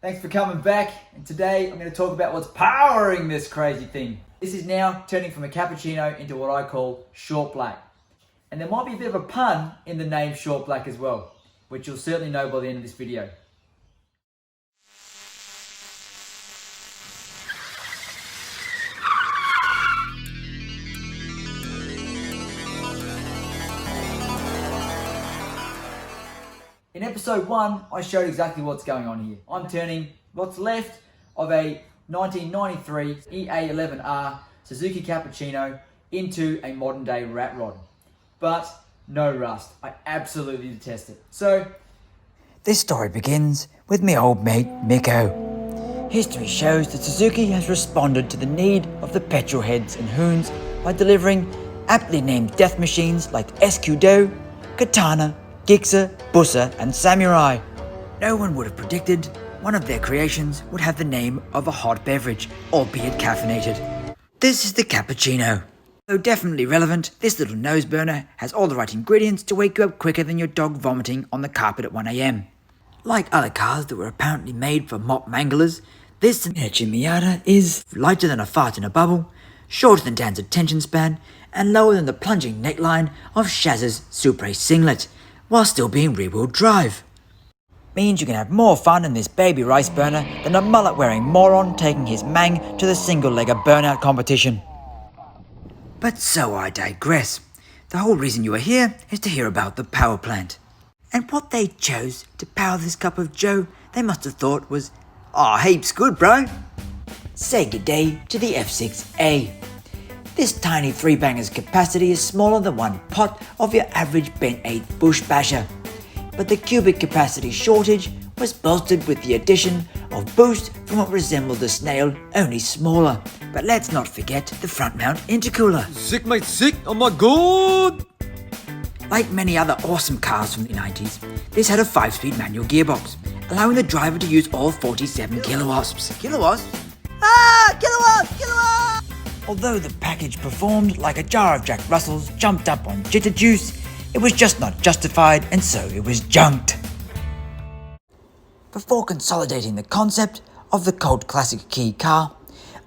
Thanks for coming back, and today I'm going to talk about what's powering this crazy thing. This is now turning from a cappuccino into what I call short black. And there might be a bit of a pun in the name short black as well, which you'll certainly know by the end of this video. In episode 1, I showed exactly what's going on here. I'm turning what's left of a 1993 EA11R Suzuki Cappuccino into a modern day rat rod. But no rust. I absolutely detest it. So, this story begins with my old mate Miko. History shows that Suzuki has responded to the need of the petrol heads and hoons by delivering aptly named death machines like Escudo, Katana, Gixxer, Bussa and Samurai. No one would have predicted one of their creations would have the name of a hot beverage, albeit caffeinated. This is the cappuccino. Though definitely relevant, this little nose burner has all the right ingredients to wake you up quicker than your dog vomiting on the carpet at 1 a.m. Like other cars that were apparently made for mop manglers, this miniature Miata is lighter than a fart in a bubble, shorter than Dan's attention span, and lower than the plunging neckline of Shaz's Supre singlet, while still being rear-wheel drive. Means you can have more fun in this baby rice burner than a mullet-wearing moron taking his mang to the single-legger burnout competition. But so I digress. The whole reason you are here is to hear about the power plant. And what they chose to power this cup of joe, they must have thought was, heaps good, bro. Say good day to the F6A. This tiny 3-banger's capacity is smaller than one pot of your average bent 8 bush basher. But the cubic capacity shortage was bolstered with the addition of boost from what resembled a snail, only smaller. But let's not forget the front mount intercooler. Sick mate, sick! Oh my god! Like many other awesome cars from the 90s, this had a 5-speed manual gearbox, allowing the driver to use all 47 kilowatts. Kilowatts? Kilowatts! Although the package performed like a jar of Jack Russells jumped up on jitter juice, it was just not justified, and so it was junked. Before consolidating the concept of the cult classic key car,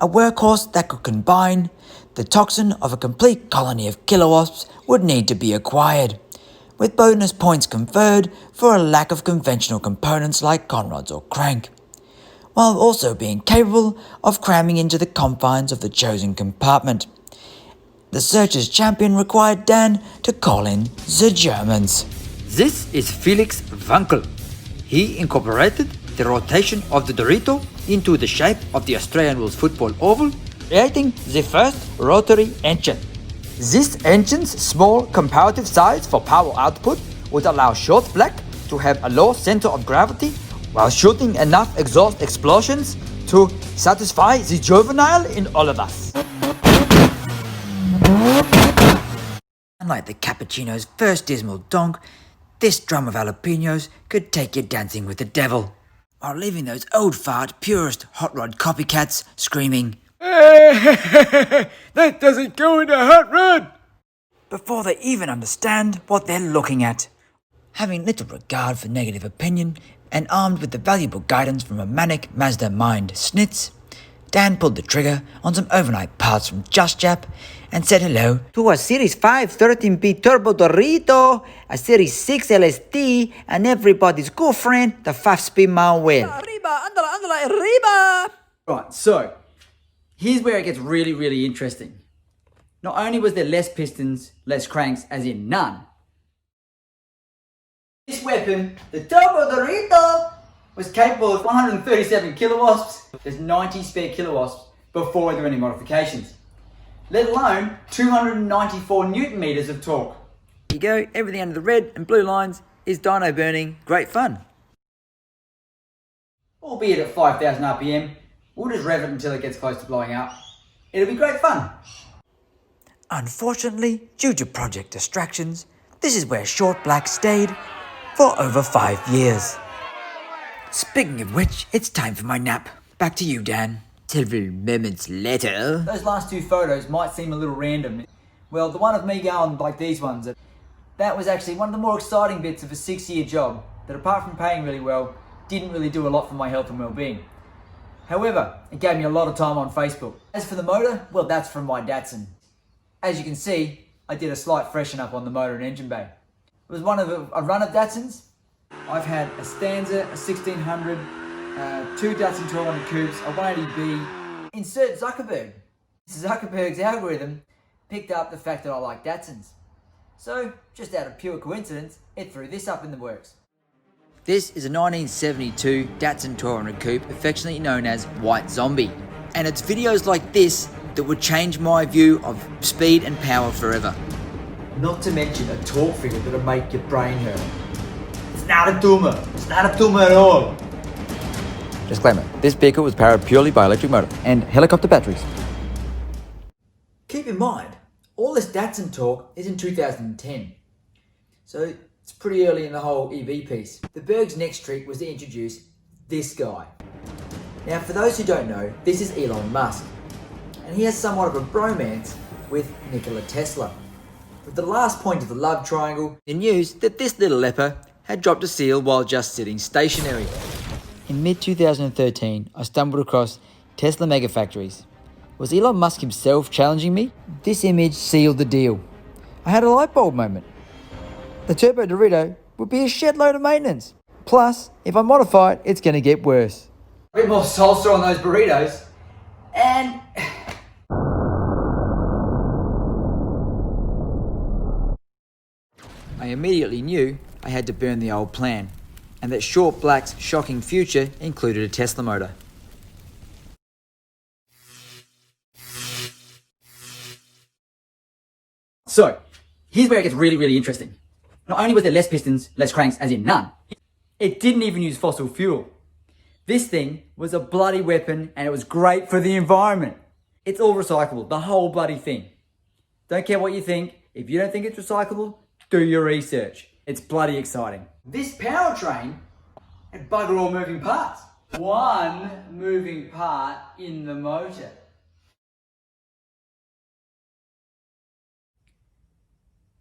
a workhorse that could combine the toxin of a complete colony of kilowatts would need to be acquired, with bonus points conferred for a lack of conventional components like conrods or crank, while also being capable of cramming into the confines of the chosen compartment. The searcher's champion required Dan to call in the Germans. This is Felix Wankel. He incorporated the rotation of the Dorito into the shape of the Australian rules football oval, creating the first rotary engine. This engine's small comparative size for power output would allow short black to have a low center of gravity while shooting enough exhaust explosions to satisfy the juvenile in all of us. Unlike the cappuccino's first dismal donk, this drum of jalapenos could take you dancing with the devil, while leaving those old fart purist hot rod copycats screaming, That doesn't go in a hot rod! before they even understand what they're looking at. Having little regard for negative opinion and armed with the valuable guidance from a manic Mazda mind Snitz, Dan pulled the trigger on some overnight parts from Just Jap and said hello to a Series 5 13B Turbo Dorito, a Series 6 LSD, and everybody's girlfriend, the 5-speed mile wheel. right, so here's where it gets really interesting. Not only was there less pistons, less cranks, as in none, this weapon, the Turbo Dorito, was capable of 137 kilowatts. There's 90 spare kilowatts before there were any modifications, let alone 294 newton meters of torque. Here you go, everything under the red and blue lines is dyno burning, great fun. Albeit at 5,000 RPM, we'll just rev it until it gets close to blowing up. It'll be great fun. Unfortunately, due to project distractions, this is where Short Black stayed for over 5 years. Speaking of which, it's time for my nap. Back to you, Dan. Several moments later. Those last two photos might seem a little random. Well, the one of me going like these ones, that was actually one of the more exciting bits of a 6-year job that, apart from paying really well, didn't really do a lot for my health and well-being. However, it gave me a lot of time on Facebook. As for the motor, well, that's from my Datsun. As you can see, I did a slight freshen up on the motor and engine bay. It was one of a run of Datsuns. I've had a Stanza, a 1600, two Datsun 1200 coupes, a 180B. Insert Zuckerberg. Zuckerberg's algorithm picked up the fact that I like Datsuns. So, just out of pure coincidence, it threw this up in the works. This is a 1972 Datsun 1200 coupe, affectionately known as White Zombie. And it's videos like this that would change my view of speed and power forever. Not to mention a torque figure that'll make your brain hurt. It's not a tumor. It's not a tumor at all. Disclaimer, this vehicle was powered purely by electric motor and helicopter batteries. Keep in mind, all this Datsun talk is in 2010. So it's pretty early in the whole EV piece. The Berg's next trick was to introduce this guy. Now for those who don't know, this is Elon Musk. And he has somewhat of a bromance with Nikola Tesla. With the last point of the love triangle, The news that this little leper had dropped a seal while just sitting stationary. In mid-2013, I stumbled across Tesla mega factories. Was Elon Musk himself challenging me? This image sealed the deal. I had a light bulb moment. The turbo Dorito would be a shed load of maintenance. Plus, if I modify it, it's going to get worse. a bit more salsa on those burritos, and I immediately knew I had to burn the old plan, and that Short Black's shocking future included a Tesla motor. so here's where it gets really, really interesting. Not only was there less pistons, less cranks, as in none, it didn't even use fossil fuel. This thing was a bloody weapon and it was great for the environment. It's all recyclable, the whole bloody thing. Don't care what you think. If you don't think it's recyclable, do your research. It's bloody exciting. This powertrain had bugger all moving parts. One moving part in the motor.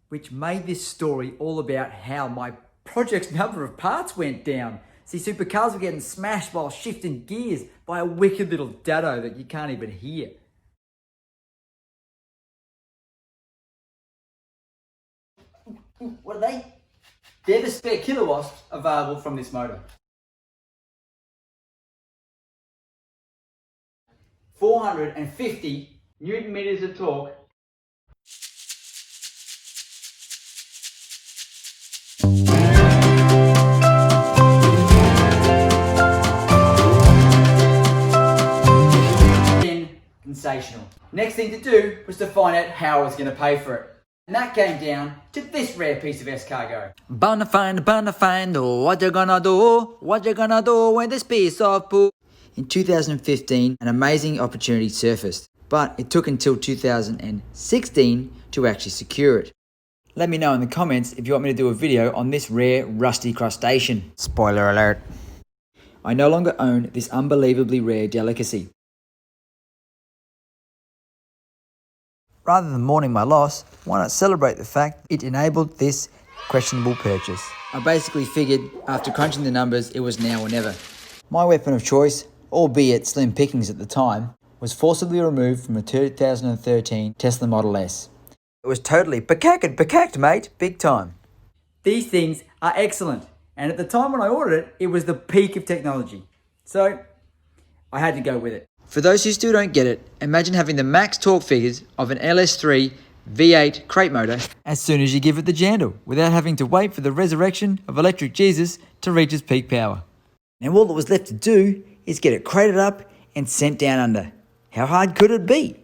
Which made this story all about how my project's number of parts went down. See, supercars were getting smashed while shifting gears by a wicked little dado that you can't even hear. What are they? They're the spare kilowatts available from this motor. 450 Newton meters of torque. Sensational. Next thing to do was to find out how I was going to pay for it. And that came down to this rare piece of escargot. Bound to find, oh, what you gonna do when this piece of poo. In 2015, an amazing opportunity surfaced, but it took until 2016 to actually secure it. Let me know in the comments if you want me to do a video on this rare rusty crustacean. Spoiler alert. I no longer own this unbelievably rare delicacy. Rather than mourning my loss, why not celebrate the fact it enabled this questionable purchase? I basically figured, after crunching the numbers, it was now or never. My weapon of choice, albeit slim pickings at the time, was forcibly removed from a 2013 Tesla Model S. It was totally pecacked, mate, big time. These things are excellent. And at the time when I ordered it, it was the peak of technology. So I had to go with it. For those who still don't get it, imagine having the max torque figures of an LS3 V8 crate motor as soon as you give it the jandle, without having to wait for the resurrection of electric Jesus to reach its peak power. Now all that was left to do is get it crated up and sent down under. How hard could it be?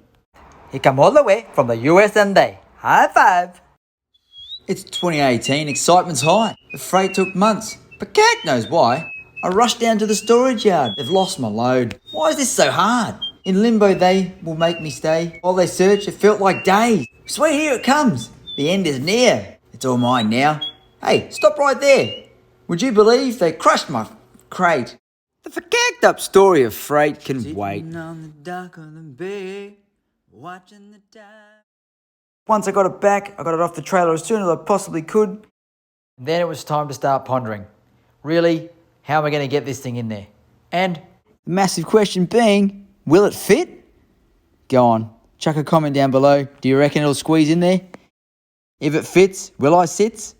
It come all the way from the US and they. High five! It's 2018, excitement's high. The freight took months, but cat knows why. I rushed down to the storage yard. They've lost my load. Why is this so hard? In limbo they will make me stay. While they search, it felt like days. Sweet, here it comes. The end is near. It's all mine now. Hey, stop right there. Would you believe they crushed my crate? The forcacked up story of freight can wait. On the dock of the bay, watching the tide. Once I got it back, I got it off the trailer as soon as I possibly could. Then it was time to start pondering. Really, how am I going to get this thing in there? And the massive question being, will it fit? Go on, chuck a comment down below. Do you reckon it'll squeeze in there? If it fits, will I sit?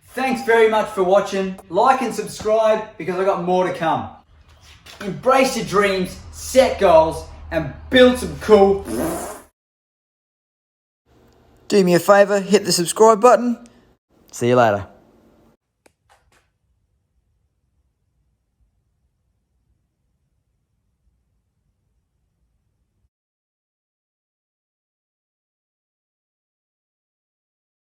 Thanks very much for watching. Like and subscribe because I got more to come. Embrace your dreams, set goals, and build some cool. Do me a favour, hit the subscribe button. See you later.